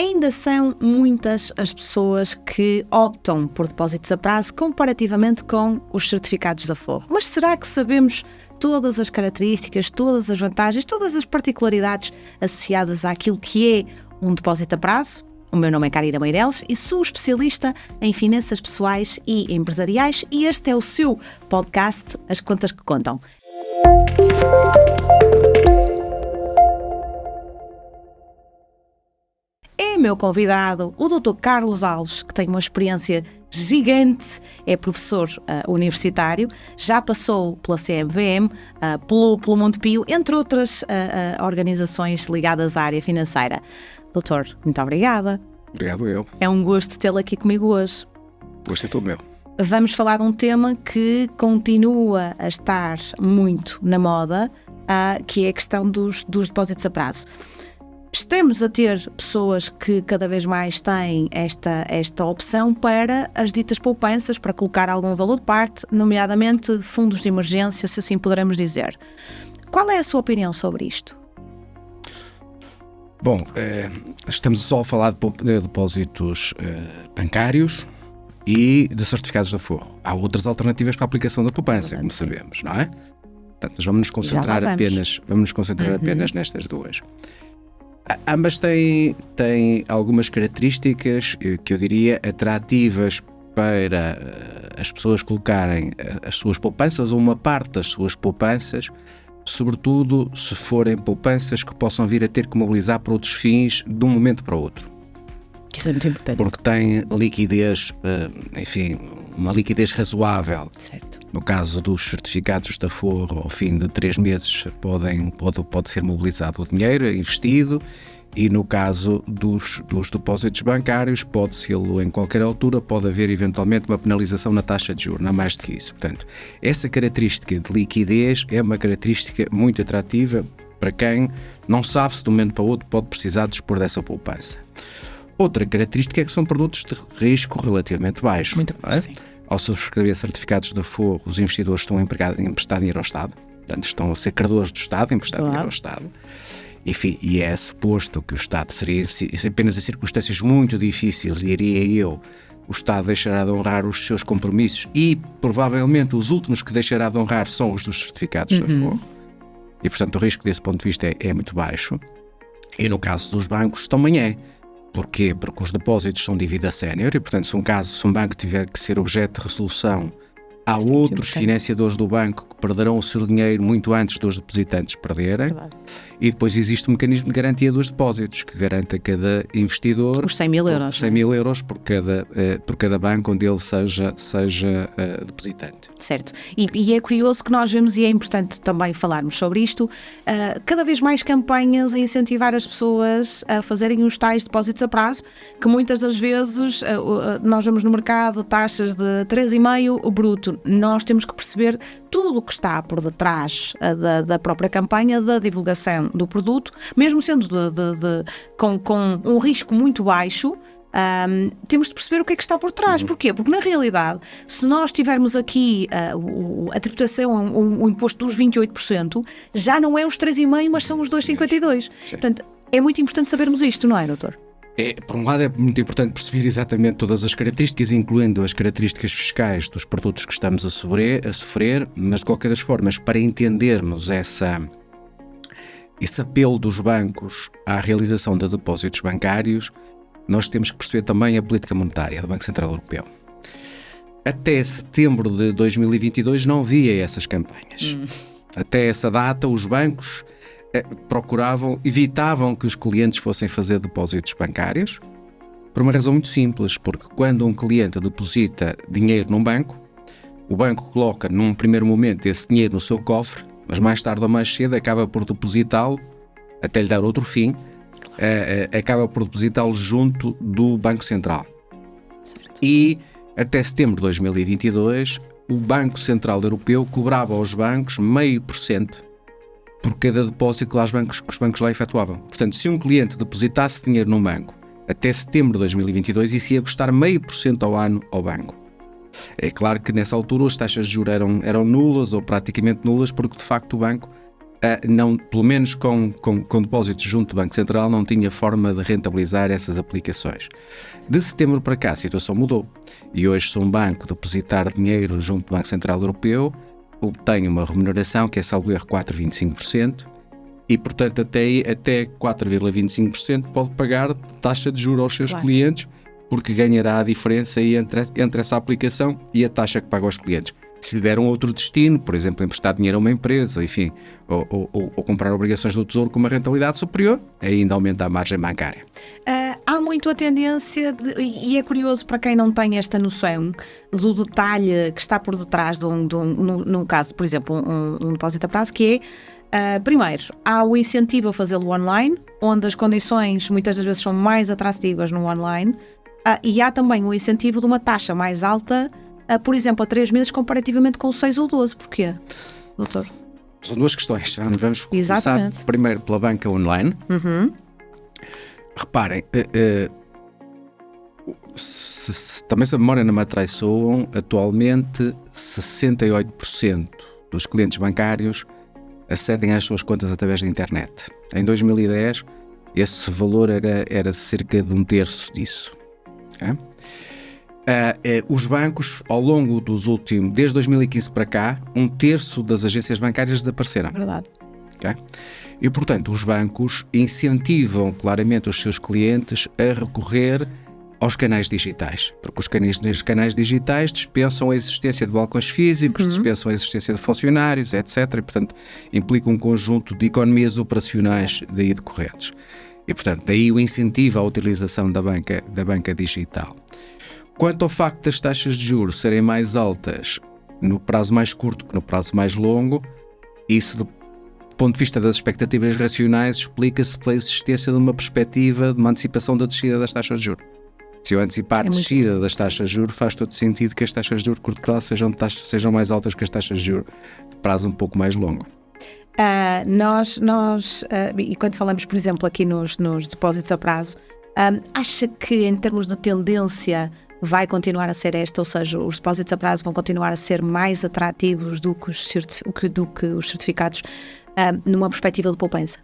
Ainda são muitas as pessoas que optam por depósitos a prazo comparativamente com os certificados de aforro. Mas será que sabemos todas as características, todas as vantagens, todas as particularidades associadas àquilo que é um depósito a prazo? O meu nome é Karina Meireles e sou especialista em finanças pessoais e empresariais e este é o seu podcast As Contas que Contam. É meu convidado o Dr. Carlos Alves, que tem uma experiência gigante, é professor universitário, já passou pela CMVM, pelo Montepio, entre outras organizações ligadas à área financeira. Doutor, muito obrigada. Obrigado eu. É um gosto tê-lo aqui comigo hoje. Gosto é todo meu. Vamos falar de um tema que continua a estar muito na moda, que é a questão dos depósitos a prazo. Estamos a ter pessoas que cada vez mais têm esta opção para as ditas poupanças, para colocar algum valor de parte, nomeadamente fundos de emergência, se assim poderemos dizer. Qual é a sua opinião sobre isto? Bom, estamos só a falar de depósitos bancários e de certificados de aforro. Há outras alternativas para a aplicação da poupança, como sabemos, não é? Portanto, nós vamos nos concentrar apenas nestas duas. Ambas têm algumas características que eu diria atrativas para as pessoas colocarem as suas poupanças ou uma parte das suas poupanças, sobretudo se forem poupanças que possam vir a ter que mobilizar para outros fins de um momento para o outro. Isso é muito importante. Porque tem liquidez, uma liquidez razoável. Certo. No caso dos certificados de aforro, ao fim de 3 meses pode ser mobilizado o dinheiro investido, e no caso dos depósitos bancários pode ser-lo em qualquer altura, pode haver eventualmente uma penalização na taxa de juros, não mais do que isso. Portanto, essa característica de liquidez é uma característica muito atrativa para quem não sabe se de um momento para o outro pode precisar dispor dessa poupança. Outra característica é que são produtos de risco relativamente baixo. Muito bom, sim. Ao subscrever certificados de aforro, os investidores estão a emprestar dinheiro ao Estado, portanto estão a ser credores do Estado, a emprestar dinheiro ao Estado. Enfim, e é suposto que o Estado seria, apenas em circunstâncias muito difíceis, diria eu, o Estado deixará de honrar os seus compromissos e provavelmente os últimos que deixará de honrar são os dos certificados de aforro. E portanto o risco desse ponto de vista é muito baixo. E no caso dos bancos também é. Porquê? Porque os depósitos são dívida sénior e, portanto, se um banco tiver que ser objeto de resolução, há outros financiadores do banco que perderão o seu dinheiro muito antes dos depositantes perderem. Claro. E depois existe um mecanismo de garantia dos depósitos que garante a cada investidor os 100 mil euros. 100 mil euros por cada banco onde ele seja depositante. Certo. E é curioso que nós vemos, e é importante também falarmos sobre isto, cada vez mais campanhas a incentivar as pessoas a fazerem os tais depósitos a prazo, que muitas das vezes nós vemos no mercado taxas de 3,5% bruto. Nós temos que perceber tudo o que está por detrás da própria campanha, da divulgação do produto, mesmo sendo com um risco muito baixo. Temos de perceber o que é que está por trás. Porquê? Porque na realidade, se nós tivermos aqui a tributação, o imposto dos 28%, já não é os 3,5%, mas são os 2,52%. Portanto, é muito importante sabermos isto, não é, doutor? Por um lado é muito importante perceber exatamente todas as características, incluindo as características fiscais dos produtos que estamos a sofrer, mas de qualquer das formas, para entendermos esse apelo dos bancos à realização de depósitos bancários, nós temos que perceber também a política monetária do Banco Central Europeu. Até setembro de 2022 não havia essas campanhas. Até essa data os bancos evitavam que os clientes fossem fazer depósitos bancários, por uma razão muito simples, porque quando um cliente deposita dinheiro num banco, o banco coloca num primeiro momento esse dinheiro no seu cofre, mas mais tarde ou mais cedo acaba por depositá-lo, até lhe dar outro fim, acaba por depositá-lo junto do Banco Central. Certo. E até setembro de 2022, o Banco Central Europeu cobrava aos bancos 0,5% por cada depósito que os bancos lá efetuavam. Portanto, se um cliente depositasse dinheiro num banco até setembro de 2022, isso ia custar 0,5% ao ano ao banco. É claro que nessa altura as taxas de juros eram nulas ou praticamente nulas, porque de facto o banco não, pelo menos com depósitos junto do Banco Central, não tinha forma de rentabilizar essas aplicações. De setembro para cá a situação mudou e hoje, se um banco depositar dinheiro junto do Banco Central Europeu, obtém uma remuneração que é, salvo erro, 4,25%, e portanto até 4,25% pode pagar taxa de juros aos seus clientes, porque ganhará a diferença entre essa aplicação e a taxa que paga aos clientes. Se lhe deram outro destino, por exemplo, emprestar dinheiro a uma empresa, enfim, ou comprar obrigações do Tesouro com uma rentabilidade superior, ainda aumenta a margem bancária. Há muito a tendência, e é curioso para quem não tem esta noção do detalhe que está por detrás no caso, por exemplo, um depósito a prazo, que é, primeiro, há o incentivo a fazê-lo online, onde as condições muitas das vezes são mais atrativas no online, e há também o incentivo de uma taxa mais alta, por exemplo, a 3 meses comparativamente com 6 ou 12. Porquê, doutor? São duas questões. Vamos começar primeiro pela banca online. Reparem, também se a memória não me atraiçoam, atualmente 68% dos clientes bancários acedem às suas contas através da internet. Em 2010, esse valor era cerca de 1/3 disso. Okay? Os bancos, ao longo dos últimos, desde 2015 para cá, 1/3 das agências bancárias desapareceram. Verdade. Okay? E, portanto, os bancos incentivam claramente os seus clientes a recorrer aos canais digitais, porque os canais digitais dispensam a existência de balcões físicos, dispensam a existência de funcionários, etc. E, portanto, implicam um conjunto de economias operacionais daí decorrentes. E, portanto, daí o incentivo à utilização da banca digital. Quanto ao facto das taxas de juros serem mais altas no prazo mais curto que no prazo mais longo, isso, do ponto de vista das expectativas racionais, explica-se pela existência de uma perspectiva de uma antecipação da descida das taxas de juros. Se eu antecipar a descida das taxas de juros, faz todo sentido que as taxas de juros de curto prazo sejam mais altas que as taxas de juros de prazo um pouco mais longo. E quando falamos, por exemplo, aqui nos depósitos a prazo, acha que em termos de tendência vai continuar a ser esta, ou seja, os depósitos a prazo vão continuar a ser mais atrativos do que os certificados numa perspectiva de poupança?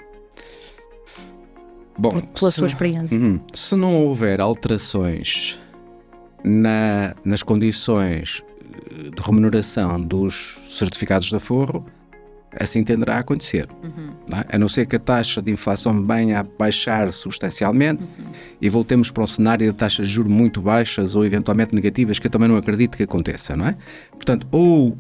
Bom, pela sua experiência. Se não houver alterações nas condições de remuneração dos certificados de aforro, assim tenderá a acontecer. Não é? A não ser que a taxa de inflação venha a baixar substancialmente e voltemos para um cenário de taxas de juros muito baixas ou eventualmente negativas, que eu também não acredito que aconteça, não é? Portanto, ou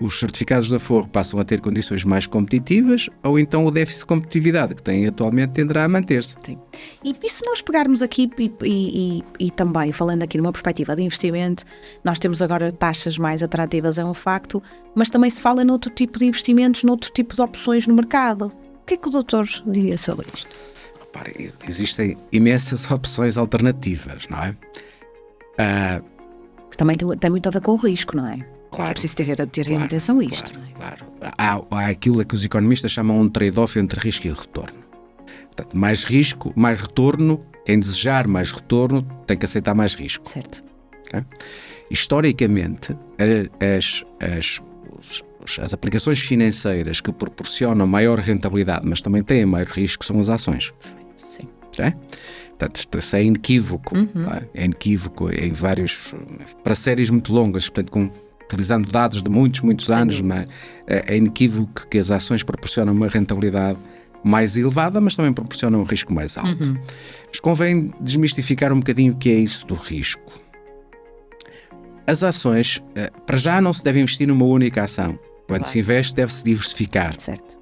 os certificados de aforro passam a ter condições mais competitivas, ou então o déficit de competitividade que têm atualmente tenderá a manter-se. Sim. E se nós pegarmos aqui e também falando aqui numa perspectiva de investimento, nós temos agora taxas mais atrativas, é um facto, mas também se fala noutro tipo de investimentos, noutro tipo de opções no mercado. O que é que o doutor diria sobre isto? Repare, existem imensas opções alternativas, não é? Que também tem muito a ver com o risco, não é? Claro. É preciso ter em atenção isto. Claro. Há aquilo que os economistas chamam um trade-off entre risco e retorno. Portanto, mais risco, mais retorno. Quem desejar mais retorno tem que aceitar mais risco. Certo. Okay? Historicamente, as aplicações financeiras que proporcionam maior rentabilidade, mas também têm maior risco, são as ações. Sim. É? Portanto, isso é inequívoco. É inequívoco em para séries muito longas, portanto, utilizando dados de muitos anos, mas é inequívoco que as ações proporcionam uma rentabilidade mais elevada, mas também proporcionam um risco mais alto. Mas convém desmistificar um bocadinho o que é isso do risco. As ações, para já, não se deve investir numa única ação. Quando se investe, deve-se diversificar. Certo.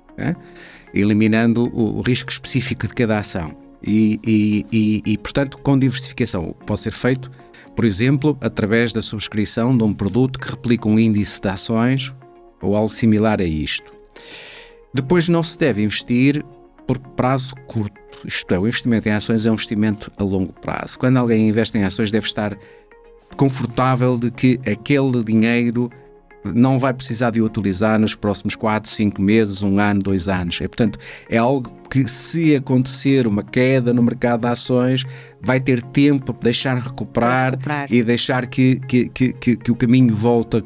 Eliminando o risco específico de cada ação. E, portanto, com diversificação. Pode ser feito, por exemplo, através da subscrição de um produto que replica um índice de ações ou algo similar a isto. Depois, não se deve investir por prazo curto. Isto é, o investimento em ações é um investimento a longo prazo. Quando alguém investe em ações, deve estar confortável de que aquele dinheiro não vai precisar de o utilizar nos próximos 4, 5 meses, 1 ano, 2 anos. Portanto, é algo porque se acontecer uma queda no mercado de ações, vai ter tempo para deixar recuperar e deixar que o caminho volte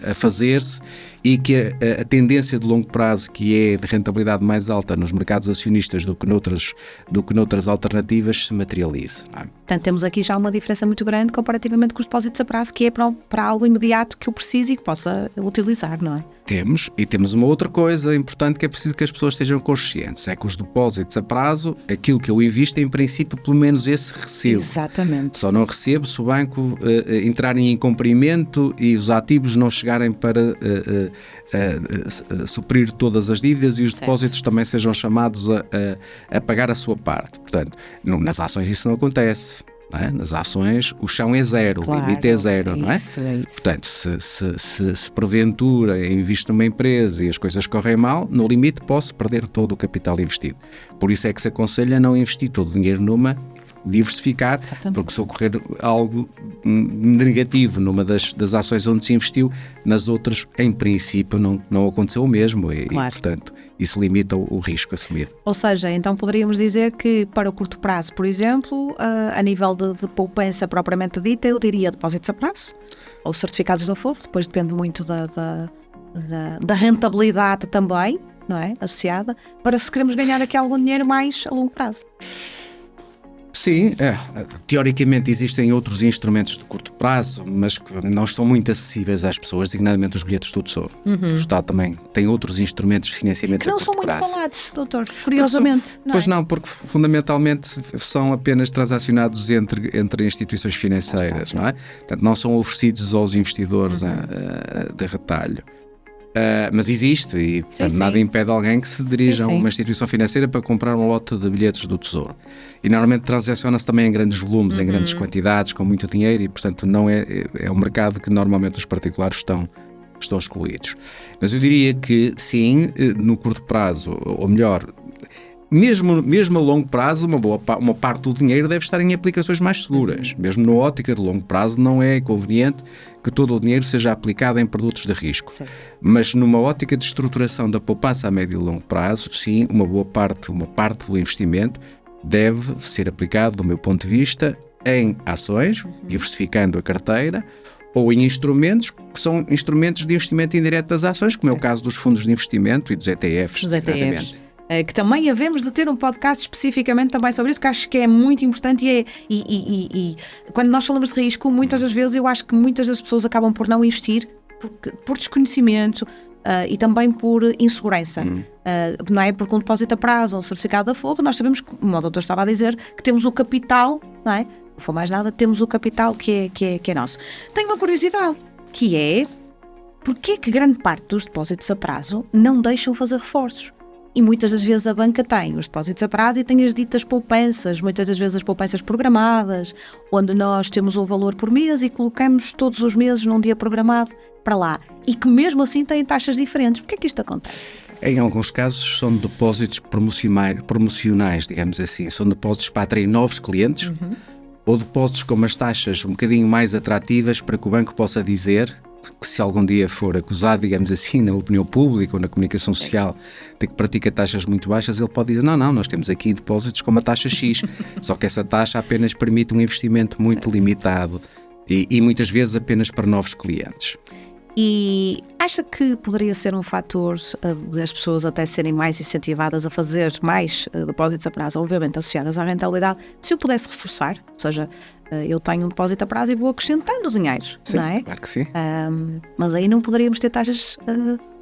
a fazer-se, e que a tendência de longo prazo, que é de rentabilidade mais alta nos mercados acionistas do que noutras alternativas, se materialize. Não é? Portanto, temos aqui já uma diferença muito grande comparativamente com os depósitos a prazo, que é para algo imediato que eu preciso e que possa utilizar, não é? Temos uma outra coisa importante que é preciso que as pessoas estejam conscientes, é que os depósitos a prazo, aquilo que eu invisto, em princípio, pelo menos esse recebo. Exatamente. Só não recebo se o banco entrar em incumprimento e os ativos não chegarem para suprir todas as dívidas e os depósitos também sejam chamados a pagar a sua parte. Portanto, nas ações isso não acontece. Não é? Nas ações o chão é zero, o limite é zero, não é? Isso. Portanto, se porventura invisto numa empresa e as coisas correm mal, no limite posso perder todo o capital investido. Por isso é que se aconselha não investir todo o dinheiro numa, diversificar. Exatamente. Porque se ocorrer algo negativo numa das ações onde se investiu, nas outras, em princípio, não aconteceu o mesmo e, portanto, isso limita o risco assumido. Ou seja, então poderíamos dizer que para o curto prazo, por exemplo, a nível de poupança propriamente dita, eu diria depósitos a prazo ou certificados da Forro, depois depende muito da rentabilidade também, não é? Associada, para se queremos ganhar aqui algum dinheiro mais a longo prazo. Sim, teoricamente existem outros instrumentos de curto prazo, mas que não estão muito acessíveis às pessoas, designadamente os bilhetes do Tesouro. O Estado também tem outros instrumentos de financiamento que não de curto prazo. são muito falados, doutor, curiosamente. Não, porque fundamentalmente são apenas transacionados entre instituições financeiras, não é? Portanto, não são oferecidos aos investidores de retalho. Mas existe e portanto, nada impede alguém que se dirija a uma instituição financeira para comprar um lote de bilhetes do Tesouro. E normalmente transaciona-se também em grandes volumes, em grandes quantidades, com muito dinheiro, e portanto não é um mercado que normalmente os particulares estão excluídos. Mas eu diria que sim, no curto prazo, ou melhor, mesmo a longo prazo, uma parte do dinheiro deve estar em aplicações mais seguras. Mesmo na ótica de longo prazo, não é conveniente que todo o dinheiro seja aplicado em produtos de risco. Certo. Mas numa ótica de estruturação da poupança a médio e longo prazo, sim, uma parte do investimento deve ser aplicado, do meu ponto de vista, em ações, diversificando a carteira, ou em instrumentos que são instrumentos de investimento indireto das ações, como é o caso dos fundos de investimento e dos ETFs. Os ETFs. Que também havemos de ter um podcast especificamente também sobre isso, que acho que é muito importante e quando nós falamos de risco, muitas das vezes eu acho que muitas das pessoas acabam por não investir por desconhecimento e também por insegurança, não é? Porque um depósito a prazo ou um certificado da Forro, nós sabemos, como o doutor estava a dizer, que temos o capital, não é? Não for mais nada, temos o capital que é nosso. Tenho uma curiosidade, que é, porque é que grande parte dos depósitos a prazo não deixam fazer reforços? E muitas das vezes a banca tem os depósitos a prazo e tem as ditas poupanças, muitas das vezes as poupanças programadas, onde nós temos um valor por mês e colocamos todos os meses num dia programado para lá. E que mesmo assim têm taxas diferentes. Porquê é que isto acontece? Em alguns casos são depósitos promocionais, digamos assim. São depósitos para atrair novos clientes ou depósitos com umas taxas um bocadinho mais atrativas para que o banco possa dizer que se algum dia for acusado, digamos assim, na opinião pública ou na comunicação social de que pratica taxas muito baixas, ele pode dizer, não, nós temos aqui depósitos com uma taxa X, só que essa taxa apenas permite um investimento muito limitado e muitas vezes apenas para novos clientes. E acha que poderia ser um fator das pessoas até serem mais incentivadas a fazer mais depósitos a prazo, obviamente associadas à rentabilidade, se eu pudesse reforçar, ou seja, eu tenho um depósito a prazo e vou acrescentando dinheiro, sim, não é? Claro que sim. Mas aí não poderíamos ter taxas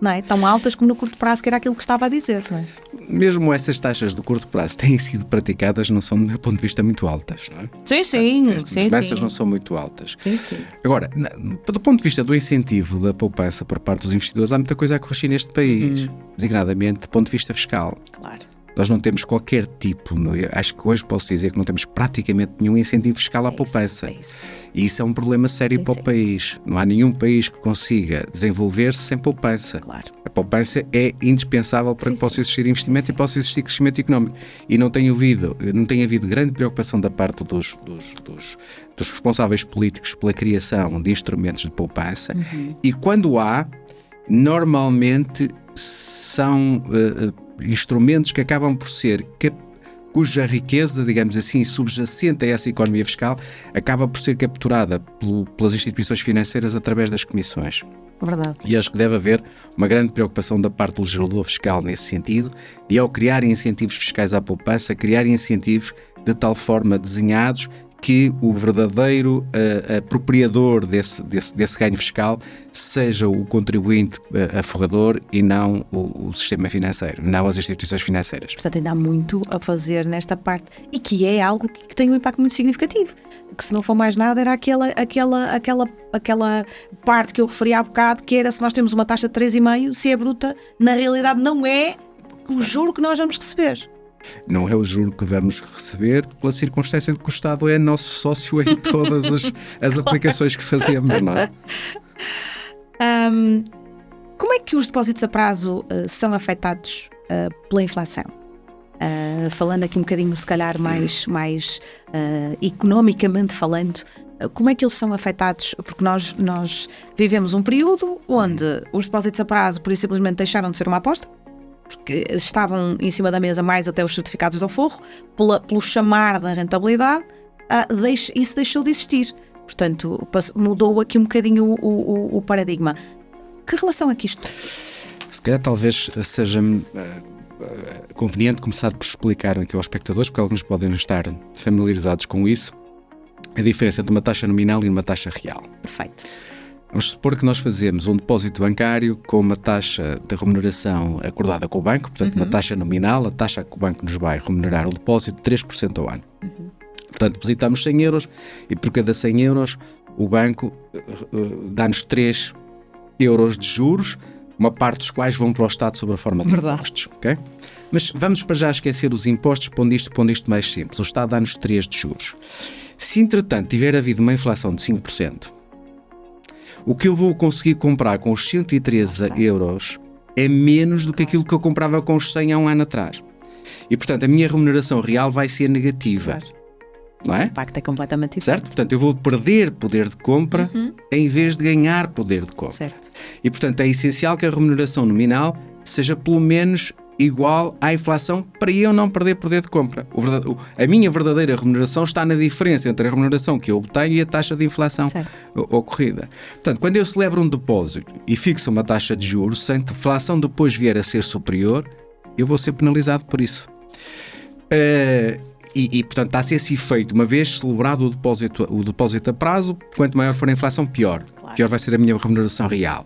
não é? Tão altas como no curto prazo, que era aquilo que estava a dizer, não é? Mesmo essas taxas do curto prazo têm sido praticadas, não são, do meu ponto de vista, muito altas, não é? Sim. Essas não são muito altas. Sim. Agora, do ponto de vista do incentivo da poupança por parte dos investidores, há muita coisa a corrigir neste país, designadamente do ponto de vista fiscal. Claro. Nós não temos qualquer tipo, acho que hoje posso dizer que não temos praticamente nenhum incentivo fiscal à poupança. E isso é um problema sério para o país. Não há nenhum país que consiga desenvolver-se sem poupança. Claro. A poupança é indispensável para que possa existir investimento e possa existir crescimento económico. E não tem havido grande preocupação da parte dos responsáveis políticos pela criação de instrumentos de poupança. E quando há, normalmente são instrumentos que acabam por ser cuja riqueza, digamos assim, subjacente a essa economia fiscal, acaba por ser capturada pelas instituições financeiras através das comissões. Verdade. E acho que deve haver uma grande preocupação da parte do legislador fiscal nesse sentido, de ao criar incentivos fiscais à poupança, criar incentivos de tal forma desenhados que o verdadeiro apropriador desse ganho fiscal seja o contribuinte aforrador e não o sistema financeiro, não as instituições financeiras. Portanto, ainda há muito a fazer nesta parte e que é algo que tem um impacto muito significativo. Que se não for mais nada era aquela parte que eu referi há bocado, que era se nós temos uma taxa de 3,5, se é bruta, na realidade não é o juro que nós vamos receber. Não é o juro que vamos receber pela circunstância de que o Estado é nosso sócio em todas as aplicações que fazemos, não é? Como é que os depósitos a prazo são afetados pela inflação? Falando aqui um bocadinho, se calhar, mais economicamente falando, como é que eles são afetados? Porque nós vivemos um período onde os depósitos a prazo, por isso simplesmente, deixaram de ser uma aposta, porque estavam em cima da mesa mais até os certificados de aforro, pelo chamar da rentabilidade, isso deixou de existir. Portanto, mudou aqui um bocadinho o paradigma. Que relação é que isto tem? Se calhar talvez seja conveniente começar por explicar aqui aos espectadores, porque alguns podem estar familiarizados com isso, a diferença entre uma taxa nominal e uma taxa real. Perfeito. Vamos supor que nós fazemos um depósito bancário com uma taxa de remuneração acordada com o banco, portanto uma taxa nominal, a taxa que o banco nos vai remunerar o depósito de 3% ao ano. Portanto, depositamos 100 euros e por cada 100 euros o banco dá-nos 3 euros de juros, uma parte dos quais vão para o Estado sob a forma de impostos. Okay? Mas vamos para já esquecer os impostos, pondo isto mais simples. O Estado dá-nos 3 de juros. Se, entretanto, tiver havido uma inflação de 5%, o que eu vou conseguir comprar com os 113 euros é menos do que aquilo que eu comprava com os 100 há um ano atrás. E, portanto, a minha remuneração real vai ser negativa. Claro. Não é? O impacto é completamente diferente. Certo? Portanto, eu vou perder poder de compra em vez de ganhar poder de compra. Certo. E, portanto, é essencial que a remuneração nominal seja pelo menos igual à inflação para eu não perder poder de compra. A minha verdadeira remuneração está na diferença entre a remuneração que eu obtenho e a taxa de inflação ocorrida. Portanto, quando eu celebro um depósito e fixo uma taxa de juros, se a inflação depois vier a ser superior, eu vou ser penalizado por isso. Portanto, está a ser esse efeito. Uma vez celebrado o depósito a prazo, quanto maior for a inflação, pior. Claro. Pior vai ser a minha remuneração real.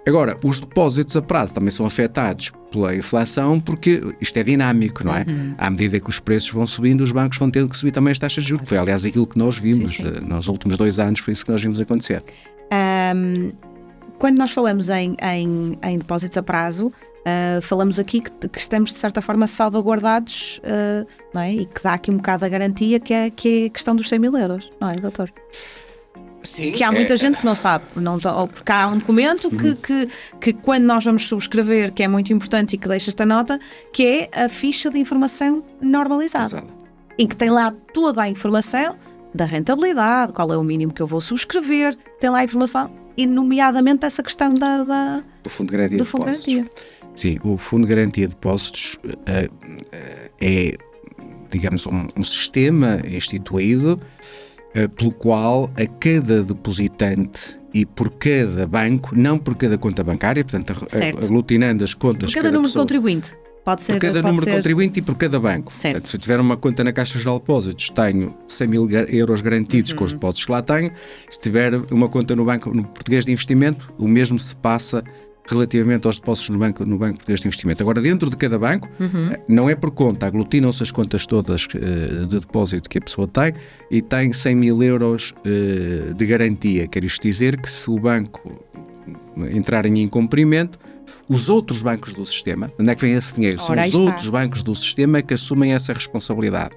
Agora, os depósitos a prazo também são afetados pela inflação porque isto é dinâmico, não é? À medida que os preços vão subindo, os bancos vão tendo que subir também as taxas de juros. Foi, aliás, aquilo que nós vimos nos últimos 2 anos, foi isso que nós vimos acontecer. Quando nós falamos em depósitos a prazo, falamos aqui que estamos, de certa forma, salvaguardados, não é? E que dá aqui um bocado a garantia que é a questão dos 100 mil euros, não é, doutor? Sim, que há muita gente que não sabe, porque há um documento que quando nós vamos subscrever, que é muito importante e que deixa esta nota, que é a ficha de informação normalizada. Exato. Em que tem lá toda a informação da rentabilidade, qual é o mínimo que eu vou subscrever, tem lá a informação, e nomeadamente essa questão do Fundo de Garantia de Depósitos. Sim, o Fundo de Garantia de Depósitos é, digamos, um sistema instituído pelo qual a cada depositante e por cada banco, não por cada conta bancária, portanto, aglutinando as contas por cada número de contribuinte. Pode ser, por cada número de contribuinte e por cada banco. Portanto, se eu tiver uma conta na Caixa Geral de Depósitos, tenho 100 mil euros garantidos com os depósitos que lá tenho. Se tiver uma conta no Português de Investimento, o mesmo se passa relativamente aos depósitos no Banco Português de Investimento. Agora, dentro de cada banco, não é por conta, aglutinam-se as contas todas de depósito que a pessoa tem e tem 100 mil euros de garantia. Quer isto dizer que se o banco entrar em incumprimento, os outros bancos do sistema, onde é que vem esse dinheiro? São os outros bancos do sistema que assumem essa responsabilidade.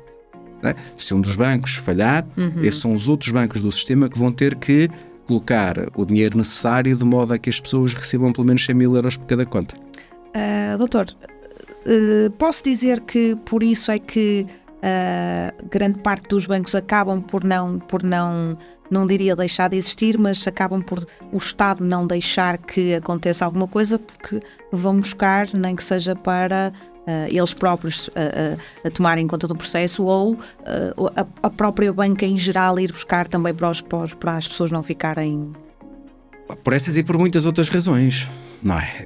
Não é? Se um dos bancos falhar, esses são os outros bancos do sistema que vão ter que colocar o dinheiro necessário de modo a que as pessoas recebam pelo menos 100 mil euros por cada conta. Doutor, posso dizer que por isso é que grande parte dos bancos acabam por não diria deixar de existir, mas acabam por o Estado não deixar que aconteça alguma coisa porque vão buscar, nem que seja para eles próprios a tomarem conta do processo, ou a própria banca em geral ir buscar também para as pessoas não ficarem... Por essas e por muitas outras razões, não é?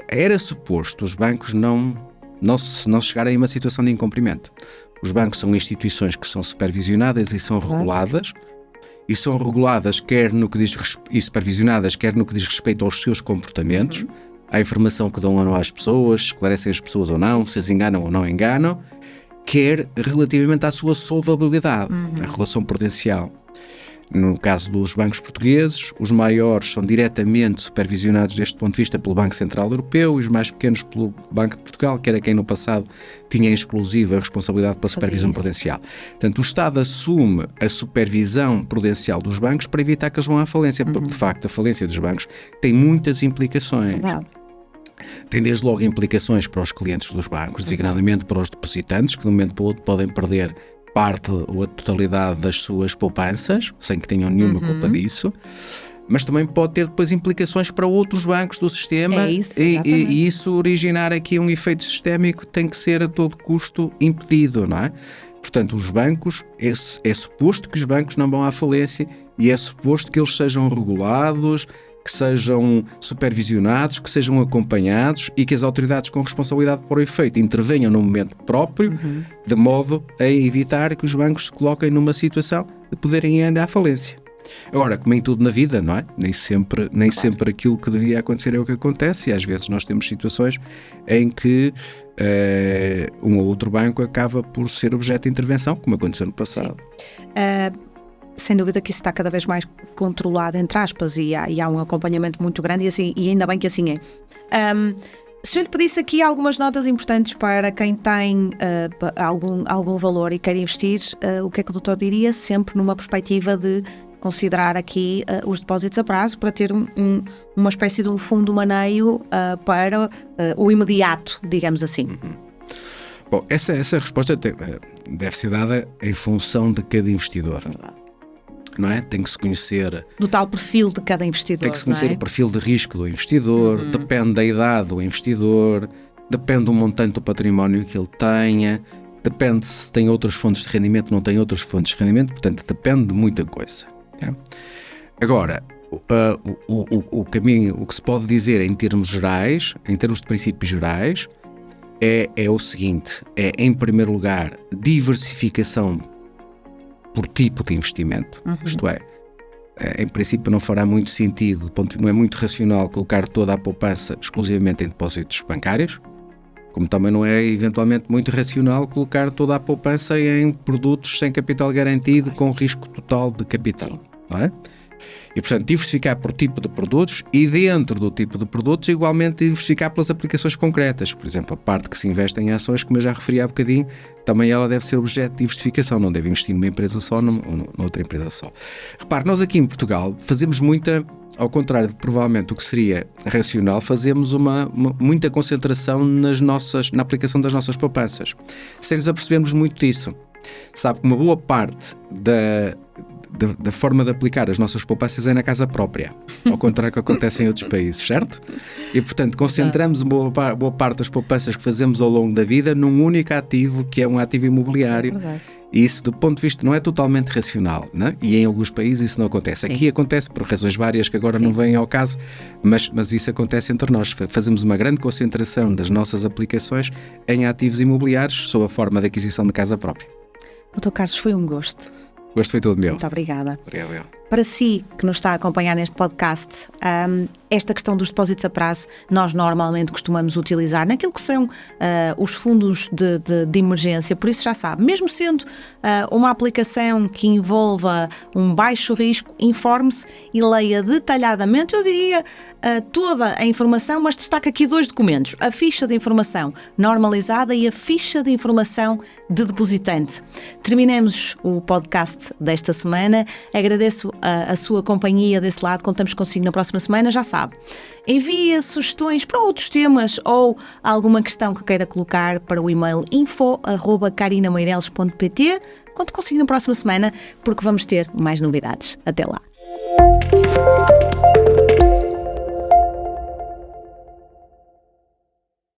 Era suposto os bancos não chegarem a uma situação de incumprimento. Os bancos são instituições que são supervisionadas e são reguladas, e são reguladas e supervisionadas quer no que diz respeito aos seus comportamentos, à informação que dão ou não às pessoas, esclarecem as pessoas ou não, se as enganam ou não enganam, quer relativamente à sua solvabilidade, a relação prudencial. No caso dos bancos portugueses, os maiores são diretamente supervisionados deste ponto de vista pelo Banco Central Europeu e os mais pequenos pelo Banco de Portugal, que era quem no passado tinha em exclusiva a responsabilidade pela supervisão prudencial. Portanto, o Estado assume a supervisão prudencial dos bancos para evitar que eles vão à falência, porque de facto a falência dos bancos tem muitas implicações. Tem desde logo implicações para os clientes dos bancos, designadamente para os depositantes, que de um momento para o outro podem perder parte ou a totalidade das suas poupanças, sem que tenham nenhuma culpa disso, mas também pode ter depois implicações para outros bancos do sistema, e isso originar aqui um efeito sistémico que tem que ser a todo custo impedido, não é? Portanto, os bancos, é suposto que os bancos não vão à falência e é suposto que eles sejam regulados, que sejam supervisionados, que sejam acompanhados e que as autoridades com responsabilidade por efeito intervenham no momento próprio, de modo a evitar que os bancos se coloquem numa situação de poderem ir à falência. Agora, como em tudo na vida, não é? Nem sempre aquilo que devia acontecer é o que acontece, e às vezes nós temos situações em que um ou outro banco acaba por ser objeto de intervenção, como aconteceu no passado. Sem dúvida que isso está cada vez mais controlado, entre aspas, e há um acompanhamento muito grande, e ainda bem que assim é. Se eu lhe pedisse aqui algumas notas importantes para quem tem algum valor e quer investir, o que é que o doutor diria, sempre numa perspectiva de considerar aqui os depósitos a prazo, para ter uma espécie de um fundo maneio para o imediato, digamos assim? Bom, essa resposta deve ser dada em função de cada investidor. Não é? Tem que se conhecer... Do tal perfil de cada investidor, tem que se conhecer o perfil de risco do investidor, depende da idade do investidor, depende do montante do património que ele tenha, depende se tem outras fontes de rendimento, não tem outras fontes de rendimento, portanto, depende de muita coisa. É? Agora, o caminho, o que se pode dizer em termos gerais, em termos de princípios gerais, é o seguinte, em primeiro lugar, diversificação por tipo de investimento, isto é, em princípio não fará muito sentido, não é muito racional colocar toda a poupança exclusivamente em depósitos bancários, como também não é eventualmente muito racional colocar toda a poupança em produtos sem capital garantido com risco total de capital, não é? E, portanto, diversificar por tipo de produtos e, dentro do tipo de produtos, igualmente diversificar pelas aplicações concretas. Por exemplo, a parte que se investe em ações, como eu já referi há bocadinho, também ela deve ser objeto de diversificação, não deve investir numa empresa só ou noutra empresa só. Repare, nós aqui em Portugal fazemos ao contrário de provavelmente o que seria racional, fazemos muita concentração na aplicação das nossas poupanças, sem nos apercebermos muito disso. Sabe que uma boa parte da forma de aplicar as nossas poupanças é na casa própria, ao contrário do que acontece em outros países, certo? E, portanto, concentramos uma boa parte das poupanças que fazemos ao longo da vida num único ativo, que é um ativo imobiliário. E isso, do ponto de vista, não é totalmente racional, não é? E em alguns países isso não acontece. Aqui acontece por razões várias que agora não vêm ao caso, mas isso acontece entre nós. Fazemos uma grande concentração das nossas aplicações em ativos imobiliários sob a forma de aquisição de casa própria. Doutor Carlos, foi um gosto. O gosto foi todo meu. Muito obrigada. Obrigado. Para si, que nos está a acompanhar neste podcast, esta questão dos depósitos a prazo, nós normalmente costumamos utilizar naquilo que são os fundos de emergência, por isso já sabe, mesmo sendo uma aplicação que envolva um baixo risco, informe-se e leia detalhadamente, eu diria, toda a informação, mas destaca aqui 2 documentos, a ficha de informação normalizada e a ficha de informação de depositante. Terminamos o podcast desta semana, agradeço a sua companhia desse lado, contamos consigo na próxima semana, já sabe. Envie sugestões para outros temas ou alguma questão que queira colocar para o e-mail info@carinameireles.pt. Conto consigo na próxima semana porque vamos ter mais novidades. Até lá.